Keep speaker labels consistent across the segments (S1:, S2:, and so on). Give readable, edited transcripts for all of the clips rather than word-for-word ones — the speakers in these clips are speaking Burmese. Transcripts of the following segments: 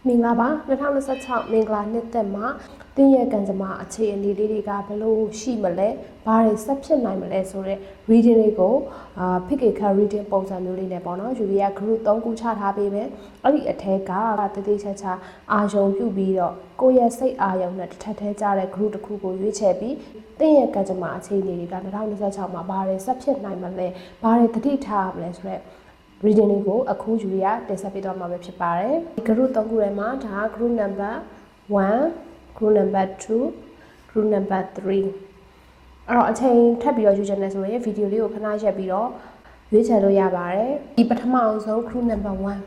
S1: မင်္ဂလာပါ2026မင်္ဂလာနှစ်သက်မှာတင်းရဲ့ကံကြမ္မာအခြေအနေလေးတွေကဘယ်လိုရှိမလဲဘာတွေဆက်ဖြစ်နိုင်မလဲဆိုတော့ reading တွေကိုဖြစ်ကေခါ reading ပုံစံမျိုးလေးနဲ့ပေါ့နော်ယူရီးယား group 3ခုချထားပေးမယ်အဲ့ဒီအထက်ကတတိချာချာအာယုံပြုပြီးတော့ကိုယ့်ရဲ့စိတ်အာယုံနဲ့တစ်ထပ်ထဲကြတဲ့ group တစ်ခုကိုရွေးချယ်ပြီးတင်းရဲ့ကံကြမ္မာအခြေအနေတွေက2026မှာဘာတွေဆက်ဖြစ်နိုင်မလဲဘာတွေတတိထားမလဲဆိုတော့reading လေးကိုအခုယူရီးယားတင်ဆက်ပေးတော့မှာပဲဖြစ်ပါတယ်ဒီ group 3ခုထဲမှာဒါ group number 1 group number 2 group number 3အဲ့တော့အချိန်ထပ်ပြီးတော့ယူချင်တယ်ဆိုရင်ဗီဒီယိုလေးကိုခဏရက်ပြီးတော့ရွေးချယ်လို့ရပါတယ်ဒီပထမအောင်ဆုံး group number 1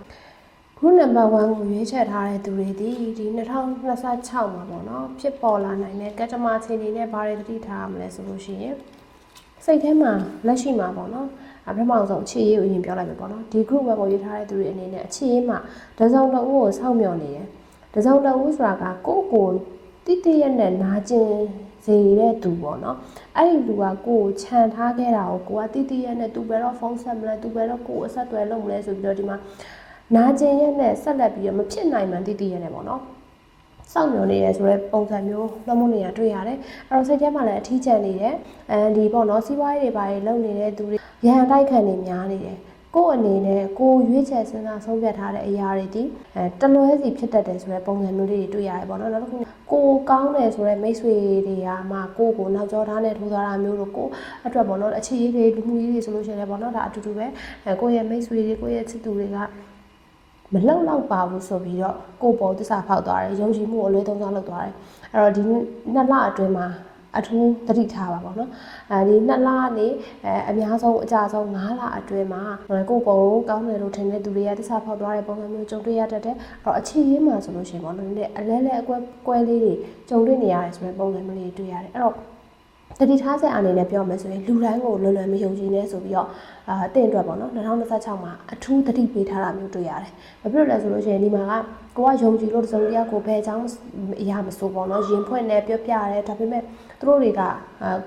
S1: group number 1ကိုရွေးချယ်ထားတဲ့သူတွေဒီ2026မှာပေါ့နော်ဖြစ်ပေါ်လာနိုင်တဲ့ကံကြမ္မာအခြေအနေနဲ့ဘာတွေတတိထားရမလဲဆိုလို့ရှိရင်စိတ်ထဲမှာလက်ရှိမှာပေါ့နော်ပထမဆုံးအခြေရေးကိုအရင်ပြောလိုက်မယ်ပေါ့နော်ဒီ group 1ကိုရေးထားတဲ့သူတွေအနေနဲ့အခြေရေးမှာတစုံတစ်ဦးကိုစောင့်မျှော်နေတယ်တစုံတစ်ဦးဆိုတာကကိုတိတိရက်နဲ့နာကျင်စေတဲ့သူပေါ့နော်အဲ့ဒီလူကကိုခြံထားခဲ့တာကိုကတိတိရက်နဲ့သူဘယ်တော့ဖုန်းဆက်မလဲသူဘယ်တော့ကိုအဆက်အသွယ်လုပ်မလဲဆိုပြီးတော့ဒီမှာနာကျင်ရက်နဲ့ဆက်လက်ပြီးတော့မဖြစ်နိုင်မှန်တိတိရက်နဲ့ပေါ့နော်စောင့်မျှော်နေရဆိုတဲ့ပုံစံမျိုးလွှမ်းမိုးနေရတွေ့ရတယ်အဲ့တော့စိတ်ထဲမှာလည်းအထီးကျန်နေတယ်ဒီပေါ့နော်စီးပွားရေးတွေဘာတွေလုပ်နေတဲ့သူတွေရဟန်တိုက်ခံနေများနေတယ်ကိုယ့်အနေနဲ့ကိုရွေးချယ်စဉ်းစားဆုံးဖြတ်ထားတဲ့အရာတွေဒီတလွဲစီဖြစ်တတ်တယ်ဆိုတဲ့ပုံစံမျိုးလေးတွေတွေ့ရတယ်ပေါ့နော်နောက်တစ်ခုကိုကောင်းတယ်ဆိုတဲ့မိတ်ဆွေတွေကမှကိုနောက်ကျောထားနဲ့ထိုးသွားတာမျိုးတို့ကိုအတွက်ပေါ့နော်အခြေရေးတွေလူမှုရေးတွေဆိုလို့ရှိရင်ပေါ့နော်ဒါအတူတူပဲကိုယ့်ရဲ့မိတ်ဆွေတွေကိုယ့်ရဲ့ချစ်သူတွေကမလောက်တော့ပါဘူးဆိုပြီးတော့ကိုပေါ်သစ္စာဖောက်သွားတယ်ယုံကြည်မှုအလွဲသုံးစားလုပ်သွားတယ်အဲ့တော့ဒီနှစ်လအတွင်းမှာအထူးသတိထားပါပေါ့နော်ဒီနှစ်လကနေအများဆုံးအကြဆုံး9လအတွင်းမှာကိုပုံကောင်းတယ်လို့ထင်တဲ့သူတွေကသစ္စာဖောက်သွားတဲ့ပုံစံမျိုးကြုံတွေ့ရတတ်တယ်အဲ့တော့အခြေရင်းမှာဆိုလို့ရှိရင်ပေါ့နော်အလဲလဲအကွဲလေးတွေကြုံတွေ့နေရတယ်ဆိုတဲ့ပုံစံမျိုးလေးတွေ့ရတယ်အဲ့တော့တတိထားဆက်အနေနဲ့ပြောမယ်ဆိုရင်လူတိုင်းကိုလွယ်လွယ်မယုံကြည်နဲ့ဆိုပြီးတော့အတင်းအတွက်ပေါ့နော်2026မှာအထူးသတိပေးထားတာမျိုးတွေ့ရတယ်။ဘာဖြစ်လို့လဲဆိုလို့ရှိရင်ဒီမှာကကိုကယုံကြည်လို့တစ်စုံတစ်ယောက်ကိုဘယ်အကြောင်းအရာမစိုးပေါ့နော်ရင်ဖွင့်နေပြောပြရတယ်ဒါပေမဲ့သူတို့တွေ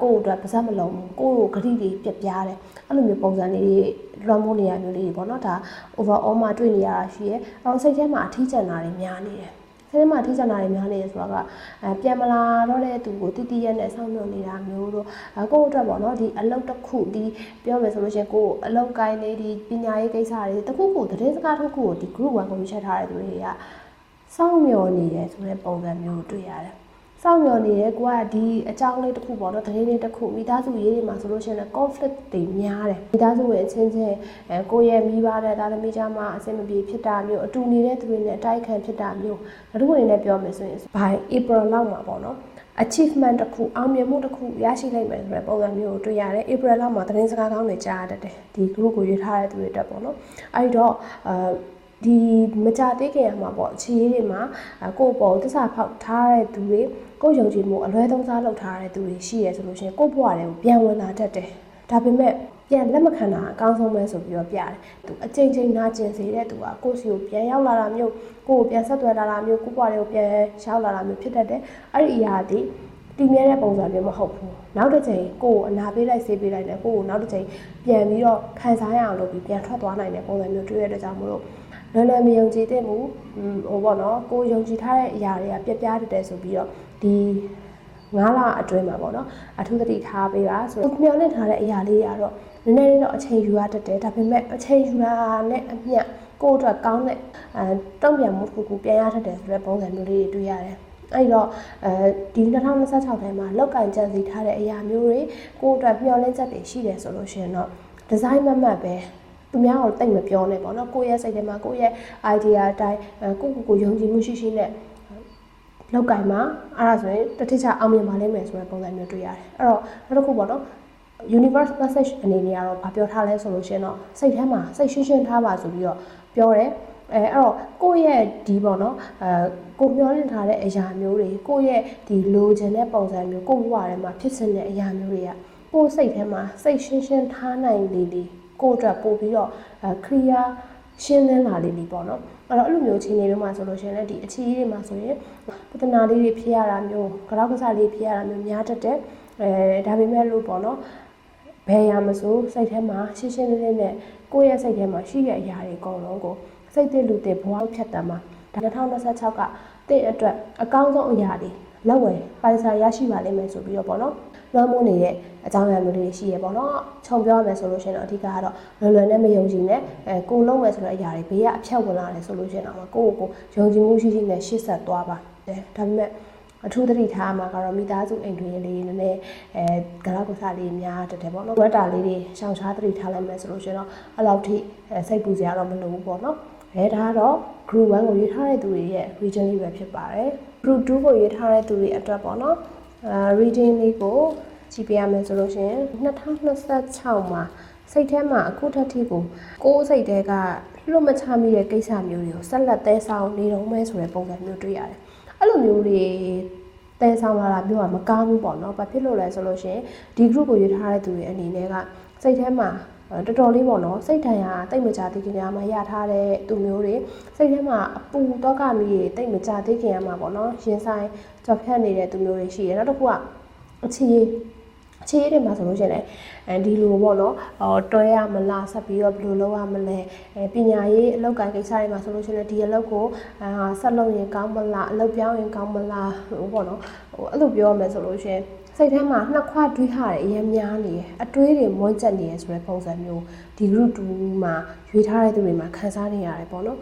S1: ကကိုယ့်အတွက်ပါစက်မလုံးဘူးကိုယ့်ကိုဂတိတွေပြပြတယ်အဲ့လိုမျိုးပုံစံလေးတွေလွှမ်းမိုးနေရမျိုးလေးတွေပေါ့နော်ဒါ overall မှာတွေ့နေရတာရှိရဲအဲ့တော့စိတ်ထဲမှာအထီးကျန်တာတွေများနေတယ်ဆင်းမထိကြနာတွေများနေရဆိုတာကပြန်မလာတော့တဲ့သူကိုတိတိရက်နဲ့ဆောင်းမျှော်နေတာမျိုးတို့ကိုယ့်အတွက်ပေါ့နော်ဒီအလုပ်တစ်ခုဒီပြောမယ်ဆိုလို့ရှိရင်ကိုယ်အလုပ်ကိုင်းလေးဒီပညာရေးကိစ္စတွေတခုခုသတင်းစကားတစ်ခုကိုဒီ group 1ကိုရွေးချယ်ထားတဲ့သူတွေကဆောင်းမျှော်နေတယ်ဆိုတဲ့ပုံစံမျိုးကိုတွေ့ရတယ်စောင့်မျှော်နေတယ်ကိုကဒီအကြောင်းလေးတစ်ခုပေါ့နော်သတင်းလေးတစ်ခုမိသားစုရေးတွေမှာဆိုလို့ရှိရင် conflict တွေများတယ်မိသားစုရဲ့အချင်းချင်းကိုရဲ့မိဘတဲ့သားသမီးကြားမှာအဆင်မပြေဖြစ်တာမျိုးအတူနေတဲ့သူတွေနဲ့အတိုက်ခံဖြစ်တာမျိုးဘယ်လိုအနေနဲ့ပြောမယ်ဆိုရင် by April လောက်မှာပေါ့နော် achievement တစ်ခုအောင်မြင်မှုတစ်ခုရရှိလိုက်မယ်ဆိုတဲ့ပုံစံမျိုးကိုတွေ့ရတယ် April လောက်မှာသတင်းစကားကောင်းတွေကြားရတတ်တယ်ဒီ group ကိုရွေးထားတဲ့သူတွေတက်ပေါ့နော်အဲ့တော့ဒီမကြသေးခင်မှာပေါ့အခြေရေးတွေမှာကိုယ့်ပေါ်သစ္စာဖောက်ထားတဲ့သူတွေကိုယုံကြည်မှုအလွဲသုံးစားလုပ်ထားတဲ့သူတွေရှိရဆိုလို့ရှိရင်ကိုယ့်ဘဝတွေကိုပြန်ဝင်လာတတ်တယ်ဒါပေမဲ့ပြန်လက်မခံတာအကောင်းဆုံးပဲဆိုပြီးတော့ပြတယ်သူအချိန်ချင်းနာကျင်စေတဲ့သူကကိုယ့်စီကိုပြန်ရောက်လာတာမျိုးကိုယ့်ကိုပြန်ဆက်သွယ်လာတာမျိုးကိုယ့်ဘဝတွေကိုပြန်ရောက်လာတာမျိုးဖြစ်တတ်တယ်အဲ့ဒီအရာဒီတည်မြဲတဲ့ပုံစံမျိုးမဟုတ်ဘူးနောက်တစ်ချိန်ကိုယ်အနာပေးလိုက်ဆေးပေးလိုက်တယ်ကိုယ်ကိုနောက်တစ်ချိန်ပြန်ပြီးတော့ခံစားရအောင်လုပ်ပြီးပြန်ထွက်သွားနိုင်တဲ့ပုံစံမျိုးတွေ့ရတဲ့ကြောင့်မလို့လွယ်လွယ်မယုံကြည်တဲ့မူဟိုပေါ့နော်ကိုယုံကြည်ထားတဲ့အရာတွေကပြက်ပြားတယ်ဆိုပြီးတော့ဒီ9လအတွင်းမှာပေါ့နော်အထူးသတိထားပေးပါဆိုတော့မျှော်လင့်ထားတဲ့အရာလေးတွေကတော့နည်းနည်းလေးတော့အချိန်ယူရတတ်တယ်ဒါပေမဲ့အချိန်ယူတာနဲ့အမျှကိုယ့်အတွက်ကောင်းတဲ့တုံ့ပြန်မှုတစ်ခုပြန်ရတတ်တယ်ဆိုတဲ့ပုံစံမျိုးလေးတွေတွေ့ရတယ်အဲ့တော့ဒီ2026ထဲမှာလောက်ကင်ကြံစီထားတဲ့အရာမျိုးတွေကိုယ့်အတွက်မျှော်လင့်ချက်တွေရှိတယ်ဆိုလို့ရှိရင်တော့ဒီဇိုင်းမမှတ်ပဲသူများကိုတိတ်မပြောနဲ့ပေါ့နော်ကိုယ့်ရဲ့စိတ်ထဲမှာကိုယ့်ရဲ့ idea အတိုင်းကိုယုံကြည်မှုရှိနဲ့လောက်ကင်မှာအဲ့ဒါဆိုရင်တစ်ထစ်ချအောင်မြင်ပါလိမ့်မယ်ဆိုတဲ့ပုံစံမျိုးတွေ့ရတယ်အဲ့တော့နောက်တစ်ခုပေါ့နော် universe message အနေနဲ့ကတော့ဗာပြောထားလဲဆိုလို့ရှိရင်တော့စိတ်ထဲမှာစိတ်ရှင်းထားပါဆိုပြီးတော့ပြောတယ်အဲ့တော့ကိုယ့်ရဲ့ဒီပေါ့နော်ကိုမျှော်လင့်ထားတဲ့အရာမျိုးတွေကိုယ့်ရဲ့ဒီလိုချင်တဲ့ပုံစံမျိုးကိုယ့်ဘဝထဲမှာဖြစ်စဉ်တဲ့အရာမျိုးတွေကကိုယ့်စိတ်ထဲမှာစိတ်ရှင်းထားနိုင်လေကိုယ့်အတွက်ပို့ပြီးတော့clear ရှင်းလင်းလာလေပေါ့နော်အဲ့တော့အဲ့လိုမျိုးအခြေအနေမျိုးမှာဆိုလို့ရှိရင်လည်းဒီအခြေအနေတွေမှာဆိုရင်ပထနာလေးတွေဖြစ်ရတာမျိုးကြောက်ကစားလေးဖြစ်ရတာမျိုးများတတ်တယ်ဒါပေမဲ့လို့ပေါ့နော်ဘယ်ရမဆိုစိတ်ထဲမှာရှင်းရှင်းလင်းလင်းနဲ့ကိုယ့်ရဲ့စိတ်ထဲမှာရှိတဲ့အရာတွေအကုန်လုံးကိုစိတ်တည်လူတည်ဘဝဖြတ်တမ်းမှာ 2026ကတဲ့အတွက်အကောင်းဆုံးအရာတွေလက်ဝယ်ပိုင်ဆိုင်ရရှိပါလိမ့်မယ်ဆိုပြီးတော့ပေါ့နော်လွှမ်းမိုးနေတဲ့အကြောင်းအရာမျိုးတွေရှိရပေါ့နော်ခြုံပြောရမယ်ဆိုလို့ရှိရင်တော့အဓိကကတော့လွယ်လွယ်နဲ့မယုံကြည်နဲ့ကိုလုံးမယ်ဆိုတဲ့အရာတွေဘေးကအဖြတ်ဝင်လာတယ်ဆိုလို့ရှိရင်တော့ကိုယုံကြည်မှုရှိရှိနဲ့ရှေ့ဆက်သွားပါဒါပေမဲ့အထူးသတိထားမှာကတော့မိသားစုအိမ်တွင်လေးနည်းနည်းဂရကုစားလေးများတက်တယ်ပေါ့နော်ဝက်တာလေးတွေရှောင်ရှားသတိထားလိုက်မယ်ဆိုလို့ရှိရင်တော့အဲ့လောက်ထိစိတ်ပူစရာတော့မလိုဘူးပေါ့နော်ဒါကတော့ group 1ကိုရွေးထားတဲ့သူတွေရဲ့ region လေးပဲဖြစ်ပါတယ် group 2ကိုရွေးထားတဲ့သူတွေအတွက်ပေါ့နော်reading လေးကိုကြည့်ပြရမယ်ဆိုလို့ရှိရင်2026မှာစိတ်ထဲမှာအခုထက်ထိကိုယ်စိတ်ထဲကလွတ်မချမိတဲ့ကိစ္စမျိုးတွေကိုဆက်လက်သဲဆောင်နေတော့မဲဆိုတဲ့ပုံစံမျိုးတွေ့ရတယ်အဲ့လိုမျိုးတွေသဲဆောင်လာတာမျိုးကမကောင်းဘူးပေါ့နော်ဘာဖြစ်လို့လဲဆိုလို့ရှိရင်ဒီ group ကိုရွေးထားတဲ့သူတွေအနေနဲ့ကစိတ်ထဲမှာတော်တော်လေးပေါ့နော်စိတ်ဓာတ်ရတိတ်မကြသေးခင်မှာရထားတဲ့သူမျိုးတွေစိတ်ထဲမှာအပူတော့ကမီးတိတ်မကြသေးခင်မှာပေါ့နော်ရင်ဆိုင်ကြော်ဖြတ်နေတဲ့သူမျိုးတွေရှိတယ်နောက်တစ်ခုကအခြေရေးတွေမှာဆိုလို့ရှိရင်ဒီလိုပေါ့နော်တွဲရမလားဆက်ပြီးတော့ဘယ်လိုလုပ်ရမလဲပညာရေးအလုပ်ကိုင်ကိစ္စတွေမှာဆိုလို့ရှိရင်ဒီအလုပ်ကိုဆက်လုပ်ရင်ကောင်းမလားအလုပ်ပြောင်းရင်ကောင်းမလားပေါ့နော်အဲ့လိုပြောရမယ်ဆိုလို့ရှိရင်စိတ်ထဲမှာနှစ်ခွတွေးဟာတယ်အရင်များနေတယ်အတွေးတွေမွန်းကျက်နေရဆိုတဲ့ပုံစံမျိုးဒီ group 2မှာရွေးထားတဲ့သူတွေမှာခန်းစားနေရတယ်ပေါ့နော်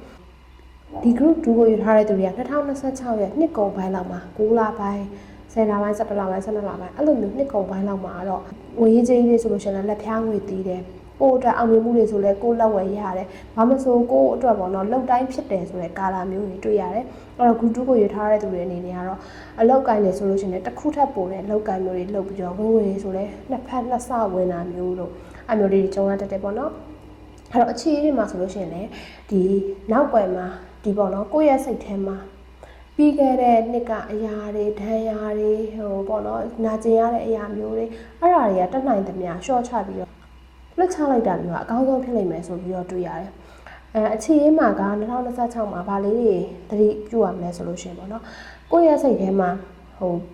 S1: ဒီ group 2ကိုရွေးထားတဲ့သူတွေက2026ရဲ့နှစ်ကုန်ပိုင်းလောက်မှာ9လပိုင်း10လပိုင်း17လပိုင်း12လပိုင်းအဲ့လိုမျိုးနှစ်ကုန်ပိုင်းလောက်မှာတော့ငွေရေးကြေးလေးဆိုလို့ရှိရင်လက်ဖျားငွေတီးတယ်ကိုယ့်အတွက်အောင်မြင်မှုတွေဆိုလဲကိုယ့်လက်ဝယ်ရတယ်ဘာမဆိုကိုယ့်အတွက်ပေါ့နော်လောက်တိုင်းဖြစ်တယ်ဆိုတဲ့ကာလာမျိုးတွေတွေ့ရတယ်အဲ့တော့ group 2ကိုရွေးထားတဲ့သူတွေအနေနဲ့ကတော့အလောက်ကိုင်းနေဆိုလို့ရှိရင်တစ်ခုထပ်ပို့တဲ့လောက်ကိုင်းမျိုးတွေလုပ်ပြီးတော့ဝင်ဆိုလဲနှစ်ဖက်နှစ်ဆဝင်တာမျိုးတို့အမျိုးတွေကြုံရတတ်တယ်ပေါ့နော်အဲ့တော့အခြေအနေမှာဆိုလို့ရှိရင်လည်းဒီနောက်ွယ်မှာဒီပေါ့နော်ကိုယ့်ရဲ့စိတ်ထဲမှာပြီးခဲ့တဲ့နှစ်ကအရာတွေဒဏ်ရာတွေပေါ့နော်နာကျင်ရတဲ့အရာမျိုးတွေအဲ့ဒါတွေကတက်နိုင်သမျှရှော့ချပြီးတော့လွတ်ချလိုက်တာမျိုးကအကောင်းဆုံးဖြစ်လိမ့်မယ်ဆိုပြီးတော့တွေ့ရတယ်အခြေအမှာက2026မှာဗာလေးတွေသတိပြုရမယ်ဆိုလို့ရှိရင်ပေါ့နော်ကိုယ့်ရဲ့စိတ်ထဲမှာ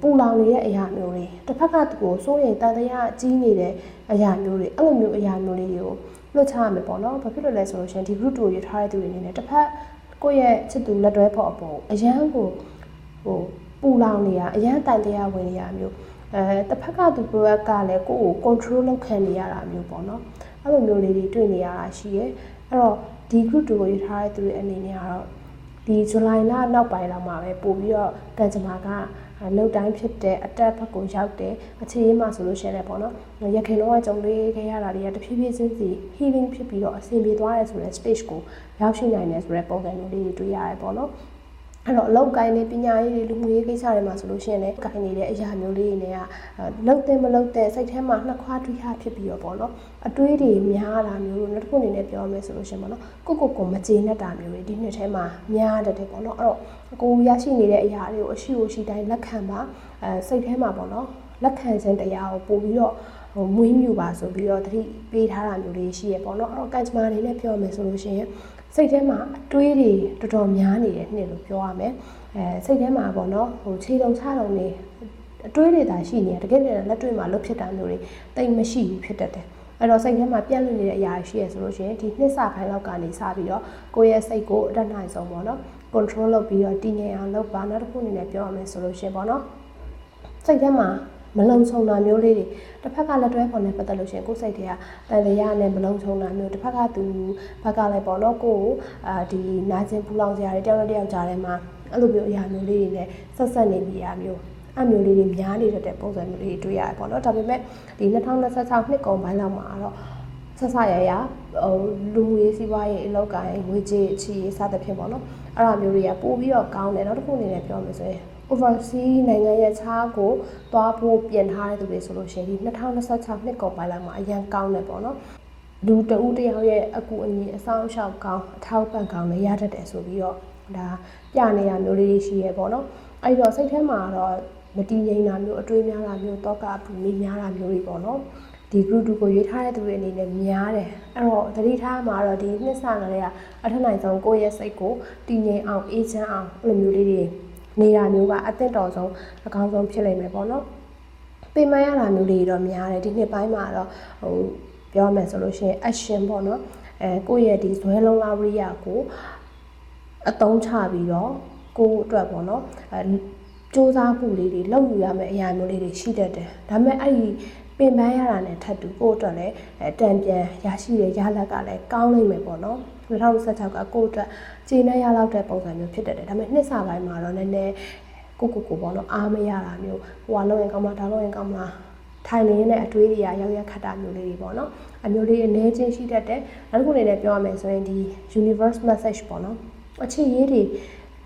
S1: ပူလောင်နေတဲ့အရာမျိုးတွေတစ်ဖက်ကသူကိုစိုးရိမ်တန်တရားကြီးနေတဲ့အရာမျိုးတွေအဲ့လိုမျိုးအရာမျိုးလေးတွေကိုလွတ်ချရမယ်ပေါ့နော်ဘာဖြစ်လို့လဲဆိုလို့ရှိရင်ဒီ group တို့ရထားတဲ့သူတွေအနေနဲ့တစ်ဖက်ကိုယ့်ရဲ့ချစ်သူလက်တွဲဖို့အပေါ်အရန်ကိုပူလောင်နေရအရန်တန်တရားဝင်နေရမျိုးတစ်ဖက်ကသူကလည်းကိုယ့်ကို control လုပ်ခံနေရတာမျိုးပေါ့နော်အဲ့လိုမျိုးလေးတွေတွေ့နေရတာရှိရဲအဲ့တော့ဒီ group တို့ကိုထားတဲ့သူတွေအနေနဲ့ကတော့ဒီဇူလိုင်လနောက်ပိုင်းလောက်မှာပဲပို့ပြီးတော့ကံကြမ္မာကလောက်တိုင်းဖြစ်တဲ့အတက်ဘက်ကိုရောက်တဲ့အခြေအမှာဆိုလို့ရှိရင်ပေါ့နော်ရခင်တော့ကြုံလေးခဲ့ရတာတွေကတဖြည်းဖြည်းချင်းစီ healing ဖြစ်ပြီးတော့အဆင်ပြေသွားတယ်ဆိုတဲ့ stage ကိုရောက်ရှိနိုင်တယ်ဆိုတဲ့ပုံစံမျိုးလေးတွေတွေ့ရတယ်ပေါ့နော်အဲ့တော့အလောက်ကိုင်းနေပညာရေးတွေလူမှုရေးကိစ္စတွေမှာဆိုလို့ရှိရင်လည်းကိုင်းနေတဲ့အရာမျိုးလေးတွေနဲ့လောက်တဲ့မလောက်တဲ့စိတ်ထဲမှာနှစ်ခွာတွေးဟာဖြစ်ပြီးတော့ပေါ့နော်အတွေးတွေများတာမျိုးလို့နောက်တစ်ခုအနေနဲ့ပြောမယ်ဆိုလို့ရှိရင်ပေါ့နော်ကိုမကျေနပ်တာမျိုးတွေဒီနှစ်ထဲမှာများတတ်တယ်ပေါ့နော်အဲ့တော့ကိုရရှိနေတဲ့အရာတွေကိုအရှိကိုရှိတိုင်းလက်ခံပါစိတ်ထဲမှာပေါ့နော်လက်ခံခြင်းတရားကိုပို့ပြီးတော့မွေးမြူပါဆိုပြီးတော့တတိပေးထားတာမျိုးလေးရှိရပေါ့နော်အဲ့တော့ကံကြမ္မာအနေနဲ့ပြောမယ်ဆိုလို့ရှိရင်စိတ်ထဲမှာအတွေးတွေတော်တော်များနေတယ်နှစ်လို့ပြောရမယ်စိတ်ထဲမှာပေါ့နော်ခြေတုံချတုံနေအတွေးတွေသာရှိနေတယ်တကယ်လည်းလက်တွေ့မှာလွတ်ဖြစ်တာမျိုးတွေတိတ်မရှိဘူးဖြစ်တတ်တယ်အဲ့တော့စိတ်ထဲမှာပြန့်လွင့်နေတဲ့အရာရှိရဆိုလို့ရှိရင်ဒီနှစ်စပိုင်းလောက်ကနေစပြီးတော့ကိုယ့်ရဲ့စိတ်ကိုအတတ်နိုင်ဆုံးပေါ့နော် control လုပ်ပြီးတော့တည်ငြိမ်အောင်လုပ်ပါနောက်တစ်ခုအနေနဲ့ပြောရမယ်ဆိုလို့ရှိရင်ပေါ့နော်စိတ်ထဲမှာမလုံခြုံတာမျိုးလေးတွေတစ်ဖက်ကလက်တွဲပေါ်နေပတ်သက်လို့ရှိရင်ကိုယ်စိတ်တွေကတန်တရားနဲ့မလုံခြုံတာမျိုးတစ်ဖက်ကသူဘက်ကလည်းပေါ့နော်ကိုဒီနာကျင်ပူလောင်စရာတွေတယောက်ကြားထဲမှာအဲ့လိုမျိုးအရာမျိုးလေးတွေနဲ့ဆက်နေပြီးရမျိုးအမျိုးလေးတွေများနေတဲ့ပုံစံမျိုးလေးတွေတွေ့ရတယ်ပေါ့နော်ဒါပေမဲ့ဒီ2026နှစ်ကုန်ပိုင်းလောက်မှာတော့ဆက်ရလူမှုရေးစီးပွားရေးအလုပ်ကိုင်ငွေကြေးအခြေရေးစသဖြင့်ပေါ့နော်အဲ့လိုမျိုးတွေကပို့ပြီးတော့ကောင်းတယ်နောက်တစ်ခုအနေနဲ့ပြောမယ်ဆိုရင်overseas နိုင်ငံရဲ့ခြားကိုသွားဖို့ပြင်ထားတဲ့သူတွေဆိုလို့ရှိရင်ဒီ2026နှစ်ကုန်ပိုင်းလောက်မှာအရန်ကောင်းတယ်ပေါ့နော်လူတဦးတယောက်ရဲ့အကူအညီအဆောင်အရှောက်ကောင်းအထောက်ပံ့ကောင်းလည်းရတတ်တယ်ဆိုပြီးတော့ဒါပြနေရမျိုးလေးရှိရဲပေါ့နော်အဲ့တော့စိတ်ထဲမှာတော့မတည်ငြိမ်တာမျိုးအတွေးများတာမျိုးတောကပူမိများတာမျိုးတွေပေါ့နော်ဒီ group ကိုရွေးထားတဲ့သူတွေအနေနဲ့များတယ်အဲ့တော့သတိထားမှာတော့ဒီနှစ်ဆကလေးကအထက်နိုင်ဆုံးကိုယ့်ရဲ့စိတ်ကိုတည်ငြိမ်အောင်အေးချမ်းအောင်အဲ့လိုမျိုးလေးတွေနေတာမျိုးကအသင့်တော်ဆုံးအကောင်းဆုံးဖြစ်လိမ့်မယ်ပေါ့နော်ပြင်မရတာမျိုးတွေတော့များတယ်ဒီနှစ်ပိုင်းမှာတော့ပြောမယ်ဆိုလို့ရှိရင် action ပေါ့နော်ကိုယ့်ရဲ့ဒီဇွဲလုံးလာဝရိယကို အသုံးချပြီးတော့ကိုယ့်အတွက်ပေါ့နော်စူးစမ်းမှုလေးတွေလုပ်ယူရမယ့်အရာမျိုးလေးတွေရှိတတ်တယ်ဒါပေမဲ့အဲ့ဒီပင်ပန်းရတာနဲ့ထပ်တူကိုယ့်အတွက်လည်းတန်ပြန်ရရှိတဲ့ရလဒ်ကလည်းကောင်းနိုင်မယ်ပေါ့နော်2026ကကိုယ့်အတွက်ခြေနဲ့ရလောက်တဲ့ပုံစံမျိုးဖြစ်တတ်တယ်ဒါပေမဲ့နှစ်စပိုင်းမှာတော့နည်းနည်းကိုပေါ့နော်အားမရတာမျိုးဟိုကလုံးရင်ကောင်းမလားဒါလုံးရင်ကောင်းမလားထိုင်နေတဲ့အတွေးတွေကရောက်ရခတ်တာမျိုးလေးတွေပေါ့နော်အမျိုးလေးအနေချင်းရှိတတ်တယ်နောက်တစ်ခုအနေနဲ့ပြောရမယ်ဆိုရင်ဒီ universe message ပေါ့နော်အခြေရေးတွေ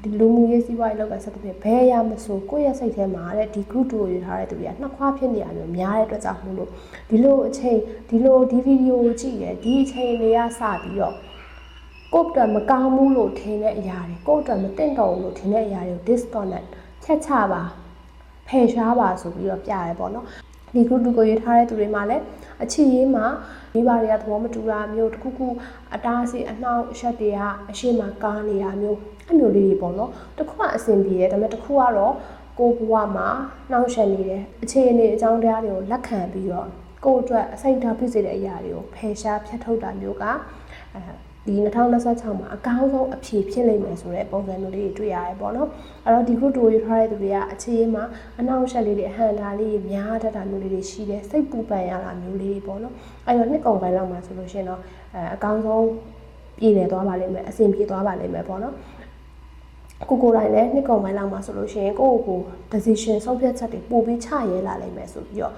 S1: ဒီလူမှုရေးစီးပွားရေးလောက်ကဆက်တဲ့ဘယ်အရာမဆိုကိုယ့်ရဲ့စိတ်ထဲမှာတဲ့ဒီ group တို့ယူထားတဲ့သူတွေကနှစ်ခွားဖြစ်နေရမျိုးများတဲ့အတွက်ကြောင့်မို့လို့ဒီလိုအချိန်ဒီဗီဒီယိုကိုကြည့်ရဒီအချိန်တွေကစပြီးတော့ကိုယ့်အတွက်မကောင်းဘူးလို့ထင်တဲ့အရာတွေကိုယ့်အတွက်မတင့်တော်ဘူးလို့ထင်တဲ့အရာတွေကို disconnect ဖြတ်ချပါဖယ်ရှားပါဆိုပြီးတော့ပြရဲပေါ့နော်ဒီ group ကိုရွေးထားတဲ့သူတွေမှာလည်းအခြေရေးမှာမိဘတွေကသဘောမတူတာမျိုးတစ်ခုခုအတားအဆီးအနှောင့်အယှက်တွေကအရှိမကားနေတာမျိုးအမျိုးလေးတွေပေါ့နော်တစ်ခုကအဆင်ပြေတယ်ဒါပေမဲ့တစ်ခုကတော့ကိုယ်ဘဝမှာနှောင့်ယှက်နေတယ်အခြေအနေအကြောင်းတရားတွေကိုလက်ခံပြီးတော့ကိုယ့်အတွက်အစိတ်ထားဖြစ်စေတဲ့အရာတွေကိုဖယ်ရှားဖြတ်ထုတ်တာမျိုးကဒီ2026မှာအကောင်းဆုံးအဖြေဖြစ်လိမ့်မယ်ဆိုတဲ့ပုံစံမျိုးလေးတွေတွေ့ရတယ်ပေါ့နော်အဲ့တော့ဒီ group တို့ရွေးထားတဲ့သူတွေကအခြေရေးမှာအနှောင့်အယှက်လေးတွေအဟန့်တာလေးတွေများတတ်တာမျိုးလေးတွေရှိတယ်စိတ်ပူပန်ရတာမျိုးလေးတွေပေါ့နော်အဲ့တော့နှစ်ကုန်ပိုင်းလောက်မှာဆိုလို့ရှိရင်တော့အကောင်းဆုံးပြည်နေသွားပါလိမ့်မယ်အဆင်ပြေသွားပါလိမ့်မယ်ပေါ့နော်ကိုယ်တိုင်လည်းနှစ်ကုန်ပိုင်းလောက်မှာဆိုလို့ရှိရင်ကိုယ့်ကို decision ဆုံးဖြတ်ချက်တွေပို့ပြီးချရဲလာလိမ့်မယ်ဆိုပြီးတော့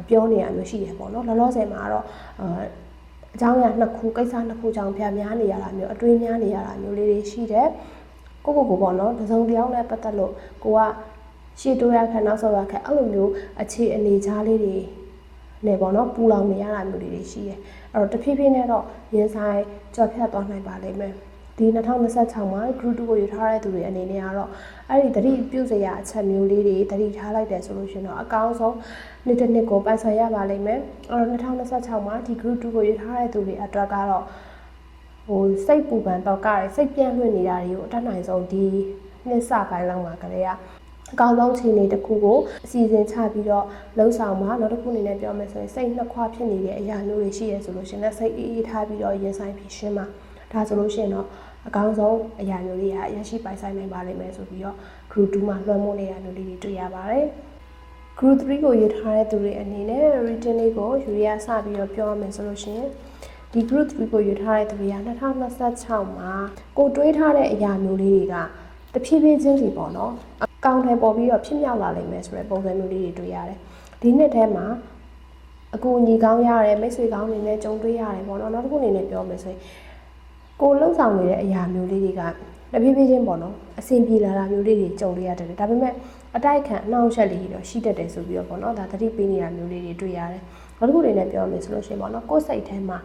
S1: ပြောနေရမျိုးရှိတယ်ပေါ့နော်လောလောဆယ်မှာတော့အကြောင်းအရာနှစ်ခုကိစ္စနှစ်ခုကြောင့်ပြများနေရတာမျိုးအတွေးများနေရတာမျိုးလေးတွေရှိတယ်ကိုပေါ့နော်တစုံတစ်ယောက်နဲ့ပတ်သက်လို့ကိုကရှေ့တိုးရခက်နောက်ဆုတ်ရခက်အဲ့လိုမျိုးအခြေအနေကြားလေးတွေနဲ့ပေါ့နော်ပူလောင်နေရတာမျိုးတွေရှိတယ်အဲ့တော့တဖြည်းဖြည်းနဲ့တော့ရင်ဆိုင်ကြော်ဖြတ်သွားနိုင်ပါလိမ့်မယ်ဒီ2026မှာ group 2ကိုယူထားတဲ့သူတွေအနေနဲ့ကတော့အဲ့ဒီသတိပြုစရာအချက်မျိုးလေးတွေသတိထားလိုက်တယ်ဆိုလို့ရှိရင်တော့အကောင်းဆုံးနေ့တစ်နှစ်ကိုပိုင်ဆိုင်ရပါလိမ့်မယ်အဲ့တော့2026မှာဒီ group 2ကိုယူထားတဲ့သူတွေအတွက်ကတော့ဟိုစိတ်ပူပန်တော့ကရစိတ်ပြန့်လွင့်နေတာတွေကိုအတတ်နိုင်ဆုံးဒီနှစ်စပိုင်းလောက်မှာကလေးကအကောင်းဆုံးခြေအနေတစ်ခုကိုအစီအစဉ်ချပြီးတော့လှုပ်ဆောင်မှာနောက်တစ်ခုအနေနဲ့ပြောမယ်ဆိုရင်စိတ်နှစ်ခွဖြစ်နေတဲ့အရာမျိုးတွေရှိရဆိုလို့ရှိရင်လည်းစိတ်အေးထားပြီးတော့ရင်ဆိုင်ဖြည့်ရှင်းမှာဒါဆိုလို့ရှိရင်တော့အကောင်းဆုံးအရာမျိုးတွေကရရှိပိုင်ဆိုင်နိုင်ပါလိမ့်မယ်ဆိုပြီးတော့ group 2မှာလွှမ်းမိုးနေတာမျိုးလေးတွေတွေ့ရပါတယ်။ group 3ကိုရေးထားတဲ့သူတွေအနေနဲ့ reading လေးကိုယူရစပြီးတော့ပြောရမယ်ဆိုလို့ရှိရင်ဒီ group 3ကိုယူထားတဲ့သူတွေက2026မှာကိုတွေးထားတဲ့အရာမျိုးလေးတွေကတဖြည်းဖြည်းချင်းစီပေါ့နော်အကောင့်ထဲပေါ်ပြီးတော့ဖြစ်မြောက်လာလိမ့်မယ်ဆိုတဲ့ပုံစံမျိုးလေးတွေတွေ့ရတယ်။ဒီနှစ်ထဲမှာအကူအညီကောင်းရတယ်မိတ်ဆွေကောင်းတွေနဲ့ကြုံတွေ့ရတယ်ပေါ့နော်နောက်တစ်ခုအနေနဲ့ပြောမယ်ဆိုရင်ကိုလှုပ်ဆောင်နေတဲ့အရာမျိုးလေးတွေကတဖြည်းဖြည်းချင်းပေါ့နော်အဆင်ပြေလာတာမျိုးလေးတွေကြုံရတတ်တယ်ဒါပေမဲ့အတိုက်ခံအနှောင့်အယှက်လေးတွေတော့ရှိတတ်တယ်ဆိုပြီးတော့ပေါ့နော်ဒါသတိပေးနေတာမျိုးလေးတွေတွေ့ရတယ်နောက်တစ်ခုအနေနဲ့ပြောမယ်ဆိုလို့ရှိရင်ပေါ့နော်ကိုယ်စိတ်ထဲမှာ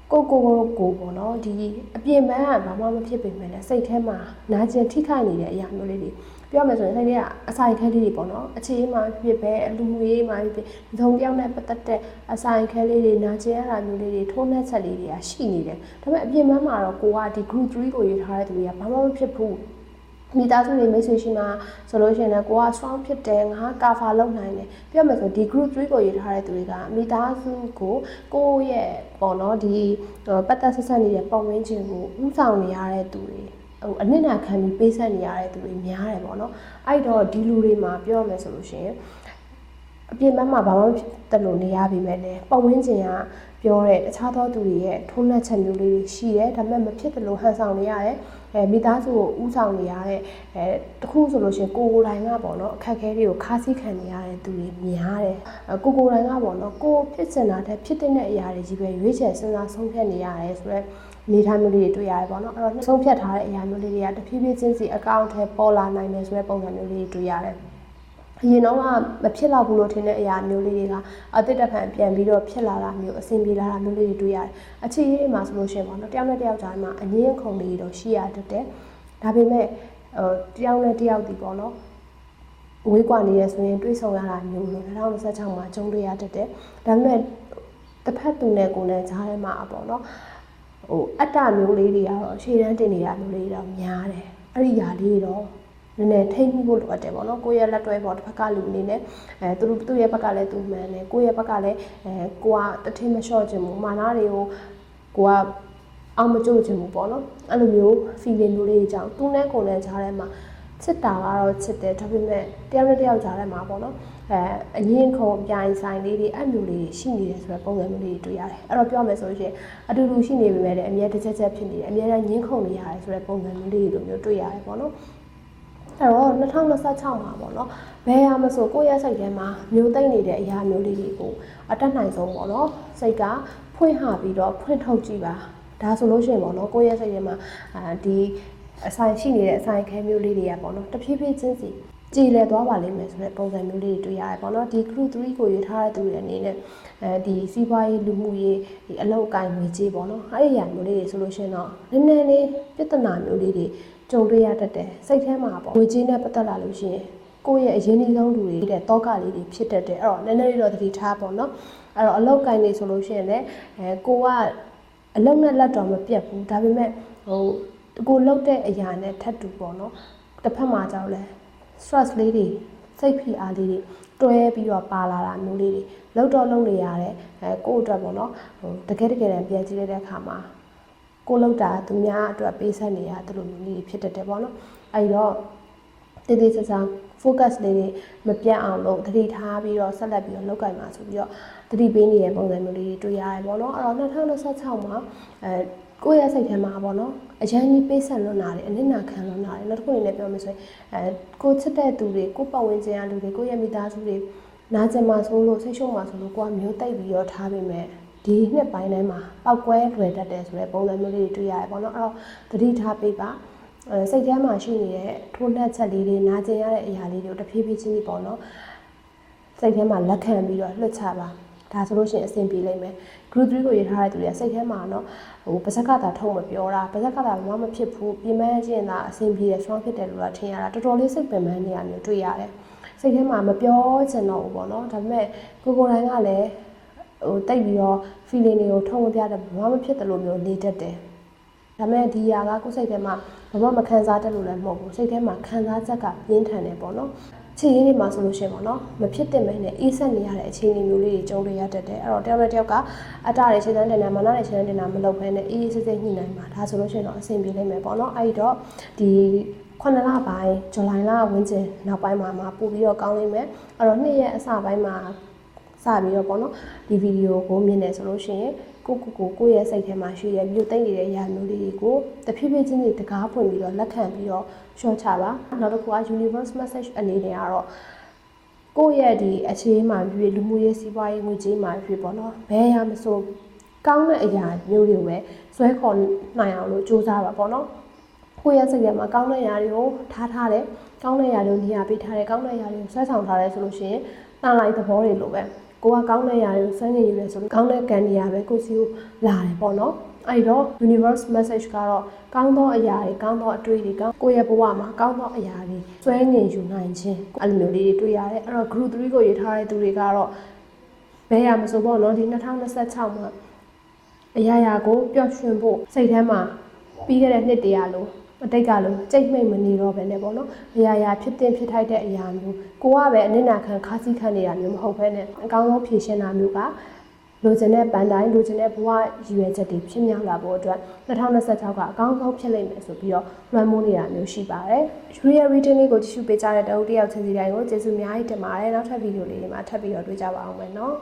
S1: ကိုပေါ့နော်ဒီအပြင်ပန်းကဘာမှမဖြစ်ပေမဲ့လည်းစိတ်ထဲမှာနာကျင်ထိခိုက်နေတဲ့အရာမျိုးလေးတွေပြောမယ်ဆိုရင်စိတ်ထဲကအဆိုင်ခဲလေးတွေပေါ့နော်အခြေအမှဖြစ်ပဲအလူငွေမှဖြစ်ဒီသုံးတယောက်နဲ့ပတ်သက်တဲ့အဆိုင်ခဲလေးတွေနာကျင်ရတာမျိုးလေးတွေထိုးနှက်ချက်လေးတွေကရှိနေတယ်ဒါပေမဲ့အပြင်ပန်းမှာတော့ကိုကဒီ group 3ကိုရေးထားတဲ့သူတွေကဘာမှမဖြစ်ဘူးမိသားစုတွေမိတ်ဆွေရှိမှဆိုလို့ရှိရင်လည်းကိုက strong ဖြစ်တယ်ငါ cover လုပ်နိုင်တယ်ပြောမယ်ဆိုဒီ group 3ကိုရေးထားတဲ့သူတွေကမိသားစုကိုရဲ့ပေါ့နော်ဒီပတ်သက်ဆက်ဆက်နေတဲ့ပုံဝန်းကျင်ကိုဥဆောင်နေရတဲ့သူတွေအနစ်နာခံပြီးပေးဆက်နေရတဲ့သူတွေများတယ်ပေါ့နော်အဲ့တော့ဒီလူတွေမှာပြောမယ်ဆိုလို့ရှိရင်အပြင်ဘက်မှာဘာမှတက်လို့နေရပြီမဲ့လေပုံဝန်းကျင်ကပြောတဲ့အခြားသောသူတွေရဲ့ထိုးနှက်ချက်မျိုးလေးတွေရှိတယ်ဒါပေမဲ့မဖြစ်တယ်လို့ဟန်ဆောင်နေရတယ်မိသားစုကိုဥဆောင်နေရတဲ့တခုဆိုလို့ရှိရင်ကိုယ်တိုင်ကပေါ့နော်အခက်အခဲတွေကိုခါးစီးခံနေရတဲ့သူတွေများတယ်ကိုယ်တိုင်ကပေါ့နော်ကိုဖြစ်စင်တာတဲ့ဖြစ်တဲ့အရာတွေကြီးပဲရွေးချယ်စဉ်းစားဆုံးဖြတ်နေရတယ်ဆိုတော့နေထိုင်မျိုးလေးတွေတွေ့ရတယ်ပေါ့နော်အဲ့တော့ဆုံးဖြတ်ထားတဲ့အရာမျိုးလေးတွေကတဖြည်းဖြည်းချင်းစီအကောင့်ထဲပေါ်လာနိုင်တယ်ဆိုတဲ့ပုံစံမျိုးလေးတွေတွေ့ရတယ်အရင်တော့မဖြစ်တော့ဘူးလို့ထင်တဲ့အရာမျိုးလေးတွေကအသစ်တစ်ဖန်ပြန်ပြီးတော့ဖြစ်လာတာမျိုးအဆင်ပြေလာတာမျိုးလေးတွေတွေ့ရတယ်။အခြေရေးတွေမှာဆိုလို့ရှိရင်ပေါ့နော်တယောက်နဲ့တယောက်ကြားမှာအငင်းခုန်လေးတော့ရှိရတတ်တယ်။ဒါပေမဲ့တယောက်နဲ့တယောက်ဒီပေါ့နော်ဝေးကွာနေရဆိုရင်တွေးဆုံရတာမျိုးလို့2026မှာကြုံတွေ့ရတတ်တယ်။ဒါပေမဲ့တစ်ဖက်သူနဲ့ကိုယ်နဲ့ကြားထဲမှာပေါ့နော်အတ္တမျိုးလေးတွေကတော့ရှေ့တန်းတင်နေတာမျိုးလေးတော့များတယ်။အဲ့ဒီຢာလေးတော့နည်းနည်းထိမ့်ဖို့လိုအပ်တယ်ပေါ့နော်ကိုယ့်ရဲ့လက်တွဲပေါ်တစ်ဖက်ကလူအနေနဲ့သူ့ရဲ့ဘက်ကလည်းသူမှန်တယ်ကိုယ့်ရဲ့ဘက်ကလည်းကိုကတထင်းမလျှော့ခြင်းဘူးမာနတွေကိုကိုက အောင်မကြို့ချင်ဘူးပေါ့နော်အဲ့လိုမျိုး feeling မျိုးလေးကြောင့်သူနဲ့ကိုယ်နဲ့ကြားထဲမှာချစ်တာကတော့ချစ်တယ်ဒါပေမဲ့တယောက်နဲ့တယောက်ကြားထဲမှာပေါ့နော်အငင်းခုံပြိုင်ဆိုင်လေးတွေအဲ့မျိုးလေးရှိနေတယ်ဆိုတဲ့ပုံစံမျိုးလေးတွေတွေ့ရတယ်အဲ့တော့ပြောမယ်ဆိုရင်အတူတူရှိနေပေမဲ့လည်းအမြဲတစ်ချက်ချက်ဖြစ်နေတယ်အမြဲတမ်းငင်းခုံနေရတယ်ဆိုတဲ့ပုံစံမျိုးလေးတွေလိုမျိုးတွေ့ရတယ်ပေါ့နော်အဲ့တော့2026မှာပေါ့နော်ဘယ်ရမဆိုကိုယ့်ရဲ့စိတ်ထဲမှာမျိုးသိမ့်နေတဲ့အရာမျိုးလေးတွေကိုအတက်နိုင်ဆုံးပေါ့နော်စိတ်ကဖွင့်ဟပြီးတော့ဖွင့်ထုတ်ကြည့်ပါဒါဆိုလို့ရှိရင်ပေါ့နော်ကိုယ့်ရဲ့စိတ်ထဲမှာဒီအဆိုင်ရှိနေတဲ့အဆိုင်ခဲမျိုးလေးတွေကပေါ့နော်တဖြည်းဖြည်းချင်းစီကြည်လည်သွားပါလိမ့်မယ်ဆိုတဲ့ပုံစံမျိုးလေးတွေတွေ့ရတယ်ပေါ့နော်ဒီ group 3ကိုရွေးထားတဲ့သူတွေအနေနဲ့ဒီစီးပွားရေးလူမှုရေးဒီအလုပ်အကိုင်ငွေကြေးပေါ့နော်အဲ့ဒီအရာမျိုးလေးတွေဆိုလို့ရှိရင်တော့နည်းနည်းလေးပြဿနာမျိုးလေးတွေကြုံတွေ့ရတတ်တယ်စိတ်ထဲမှာပေါ့ငွေကြေးနဲ့ပတ်သက်လာလို့ရှိရင်ကိုယ့်ရဲ့အရင်းနှီးဆုံးလူတွေတဲ့တောကလေးတွေဖြစ်တတ်တယ်အဲ့တော့နည်းနည်းလေးတော့သတိထားပေါ့နော်အဲ့တော့အလုပ်ကိုင်နေဆိုလို့ရှိရင်လည်းကိုကအလုပ်နဲ့လက်တော်မပြတ်ဘူးဒါပေမဲ့ကိုလှုပ်တဲ့အရာနဲ့ထပ်တူပေါ့နော်တစ်ဖက်မှာကြောက်လဲ stress လေးတွေစိတ်ဖိအားလေးတွေတွဲပြီးတော့ပါလာတာမျိုးလေးတွေလှုပ်တော့လှုပ်နေရတဲ့ကိုယ့်အတွက်ပေါ့နော်တကယ်တကယ်တမ်းပြန်ကြည့်လိုက်တဲ့အခါမှာကိုလှုပ်တာသူများအတွက်ပေးဆက်နေရတယ်လို့မျိုးလေးဖြစ်တတ်တယ်ပေါ့နော်အဲဒီတော့တည်တည်ဆဆ focus လေးတွေမပြတ်အောင်လို့သတိထားပြီးတော့ဆက်လက်ပြီးတော့လုပ်ကိုင်မှာဆိုပြီးတော့သတိပေးနေတဲ့ပုံစံမျိုးလေးတွေတွေ့ရတယ်ပေါ့နော်အဲ့တော့2026မှာကိုယ့်ရဲ့စိတ်ထဲမှာပေါ့နော်အရန်ကြီးပေးဆက်လွန်လာတယ်အနစ်နာခံလွန်လာတယ်နောက်တစ်ခုအနေနဲ့ပြောမယ်ဆိုရင်ကိုချစ်တဲ့သူတွေကိုပတ်ဝန်းကျင်ကလူတွေကိုယ့်ရဲ့မိသားစုတွေနာကျင်မှာဆိုလို့စိတ်ရှုံးမှာဆိုလို့ကိုကမျိုးတိတ်ပြီးတော့ထားပေမဲ့ဒီနှစ်ပိုင်းတိုင်းမှာပောက်ကွဲလွယ်တတ်တယ်ဆိုတဲ့ပုံစံမျိုးလေးတွေတွေ့ရတယ်ပေါ့နော်အဲ့တော့သတိထားပေးပါစိတ်ထဲမှာရှိနေတဲ့ထိုးနှက်ချက်လေးတွေနာကျင်ရတဲ့အရာလေးတွေကိုတဖြည်းဖြည်းချင်းပေါ့နော်စိတ်ထဲမှာလက်ခံပြီးတော့လွှတ်ချပါဒါဆိုလို့ရှိရင်အဆင်ပြေလိမ့်မယ် group 3ကိုရထားတဲ့သူတွေကစိတ်ထဲမှာเนาะပါဇက်ကတာထုံမပြောတာပါဇက်ကတာဘာမှမဖြစ်ဘူးပြင်ပန်းချင်းသာအဆင်ပြေတယ် strong ဖြစ်တယ်လို့ထင်ရတာတော်တော်လေးစိတ်ပင်ပန်းနေရမျိုးတွေ့ရတယ်စိတ်ထဲမှာမပြောချင်တော့ဘူးပေါ့เนาะဒါပေမဲ့ကိုတိုင်းကလည်းတိတ်ပြီးတော့ feeling တွေကိုထုံမပြတဲ့ဘာမှမဖြစ်တယ်လို့မျိုးနေတတ်တယ်ဒါပေမဲ့ဒီຢာကကိုယ်စိတ်ထဲမှာဘာမှမခံစားတတ်လို့လည်းမဟုတ်ဘူးစိတ်ထဲမှာခံစားချက်ကပြင်းထန်တယ်ပေါ့เนาะခြေရင်းတွေမှာဆိုလို့ရှိရင်ပေါ့နော်မဖြစ်တဲ့မဲနဲ့အေးဆက်နေရတဲ့အခြေအနေမျိုးလေးတွေကြုံရတတ်တယ်အဲ့တော့တယောက်နဲ့တယောက်ကအတားတွေခြေတန်းတင်တာမနာတွေခြေတန်းတင်တာမလုပ်ဘဲနဲ့အေးစစ်စစ်ညှိနိုင်မှာဒါဆိုလို့ရှိရင်တော့အဆင်ပြေလိမ့်မယ်ပေါ့နော်အဲ့တော့ဒီ9လပိုင်းဇူလိုင်လဝန်းကျင်နောက်ပိုင်းမှာပို့ပြီးတော့ကောင်းလိမ့်မယ်အဲ့တော့နှစ်ရက်အစပိုင်းမှာစပြီးတော့ပေါ့နော်ဒီဗီဒီယိုကိုမြင်နေဆိုလို့ရှိရင်ကိုယ့်ရဲ့စိတ်ထဲမှာရှိတဲ့မြို့သိမ့်နေတဲ့အရာမျိုးလေးတွေကိုတဖြည်းဖြည်းချင်းတကားဖွင့်ပြီးတော့လက်ခံပြီးတော့ရှော့ချပါနောက်တစ်ခုက universe message အနေနဲ့ကတော့ကိုယ့်ရဲ့ဒီအခြေအနေမှာဖြစ်လူမှုရေးစီးပွားရေးငွေကြေးမှာဖြစ်ပေါ့နော်ဘယ်ရမဆိုကောင်းတဲ့အရာမျိုးတွေပဲဆွဲခေါ်နိုင်အောင်လို့စူးစမ်းပါပေါ့နော်ကိုယ့်ရဲ့စိတ်ထဲမှာကောင်းတဲ့အရာတွေကိုထားတယ်ကောင်းတဲ့အရာတွေကိုနေရာပေးထားတယ်ကောင်းတဲ့အရာတွေကိုဆွဲဆောင်ထားတယ်ဆိုလို့ရှိရင်တန်လိုက်သဘောတွေလိုပဲကိုကကောင်းတဲ့အရာတွေကိုစမ်းနေရလဲဆိုတော့ကောင်းတဲ့ကံတရားပဲကိုစီကိုလာတယ်ပေါ့နော်အဲ့တော့ universe message ကတော့ကောင်းသောအရာတွေကောင်းသောအတွေ့တွေကောင်းကိုယ့်ရဲ့ဘဝမှာကောင်းသောအရာတွေစွဲငင်ယူနိုင်ခြင်းအဲ့လိုမျိုးလေးတွေတွေ့ရတယ်အဲ့တော့ group 3ကိုရေးထားတဲ့သူတွေကတော့ဘယ်ရမဆိုပေါ့နော်ဒီ2026မှာအရာကိုပျော်ရွှင်ဖို့စိတ်ထဲမှာပြီးခဲ့တဲ့နှစ်တရာလို့အတိတ်ကလို့ကြိတ်မိတ်မနေတော့ပဲနဲ့ပေါ့နော်အရာဖြစ်တင်ဖြစ်ထိုက်တဲ့အရာမျိုးကိုကပဲအနစ်နာခံခါးစည်းခံနေတာမျိုးမဟုတ်ဘဲနဲ့အကောင်းဆုံးဖြည့်ရှင်းတာမျိုးကလိုချင်တဲ့ပန်းတိုင်းလိုချင်တဲ့ဘဝရည်ရွယ်ချက်တွေဖြစ်မြောက်လာဖို့အတွက်2026ကအကောင်းဆုံးဖြစ်လိမ့်မယ်ဆိုပြီးတော့လွှမ်းမိုးနေတာမျိုးရှိပါတယ် real reading လေးကိုကြည့်ရှုပေးကြတဲ့တအုပ်တယောက်ချင်းစီတိုင်းကိုကျေးဇူးအများကြီးတင်ပါတယ်နောက်ထပ်ဗီဒီယိုလေးတွေမှာထပ်ပြီးတော့တွေ့ကြပါအောင်မယ်နော်